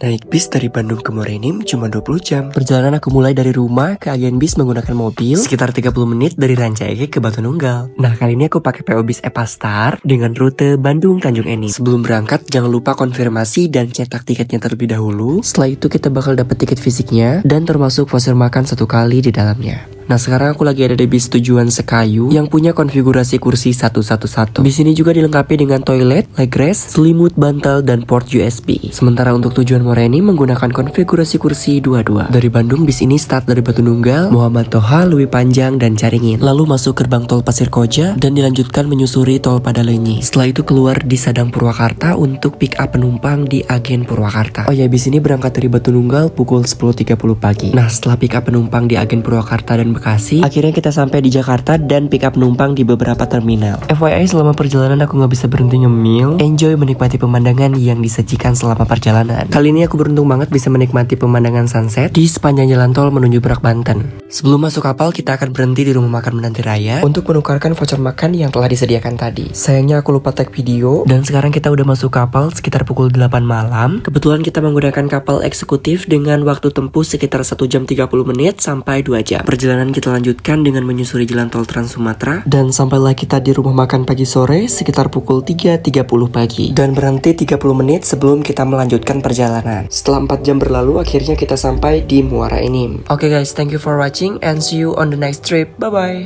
Naik bis dari Bandung ke Morenim cuma 20 jam. Perjalanan aku mulai dari rumah ke agen bis menggunakan mobil sekitar 30 menit dari Rancaege ke Batu Nunggal. Nah, kali ini aku pakai PO Bis Epastar dengan rute Bandung Tanjung Enim. Sebelum berangkat, jangan lupa konfirmasi dan cetak tiketnya terlebih dahulu. Setelah itu kita bakal dapat tiket fisiknya dan termasuk voucher makan 1 kali di dalamnya. Nah, sekarang aku lagi ada di bis tujuan Sekayu yang punya konfigurasi kursi 111. Bis ini juga dilengkapi dengan toilet, leg rest, selimut, bantal, dan port USB. Sementara untuk tujuan Morenim menggunakan konfigurasi kursi 22. Dari Bandung, bis ini start dari Batu Nunggal, Muhammad Toha, Lewi Panjang, dan Caringin. Lalu masuk gerbang tol Pasir Koja dan dilanjutkan menyusuri tol Padalenyi. Setelah itu keluar di Sadang Purwakarta untuk pick up penumpang di agen Purwakarta. Oh ya, bis ini berangkat dari Batu Nunggal pukul 10.30 pagi. Nah, setelah pick up penumpang di agen Purwakarta dan Bekasi, akhirnya kita sampai di Jakarta dan pick up penumpang di beberapa terminal. FYI, selama perjalanan aku nggak bisa berhenti ngemil, enjoy menikmati pemandangan yang disajikan selama perjalanan. Kali ini aku beruntung banget bisa menikmati pemandangan sunset di sepanjang jalan tol menuju Merak, Banten. Sebelum masuk kapal, kita akan berhenti di rumah makan Menanti Raya untuk menukarkan voucher makan yang telah disediakan tadi. Sayangnya aku lupa tag video, dan sekarang kita udah masuk kapal sekitar pukul 8 malam. Kebetulan kita menggunakan kapal eksekutif dengan waktu tempuh sekitar 1 jam 30 menit sampai 2 jam. Perjalanan kita lanjutkan dengan menyusuri jalan tol Trans Sumatera, dan sampailah kita di rumah makan pagi sore sekitar pukul 3.30 pagi, dan berhenti 30 menit sebelum kita melanjutkan perjalanan. Setelah 4 jam berlalu, akhirnya kita sampai di Muara Enim. Oke guys, thank you for watching and see you on the next trip. Bye bye.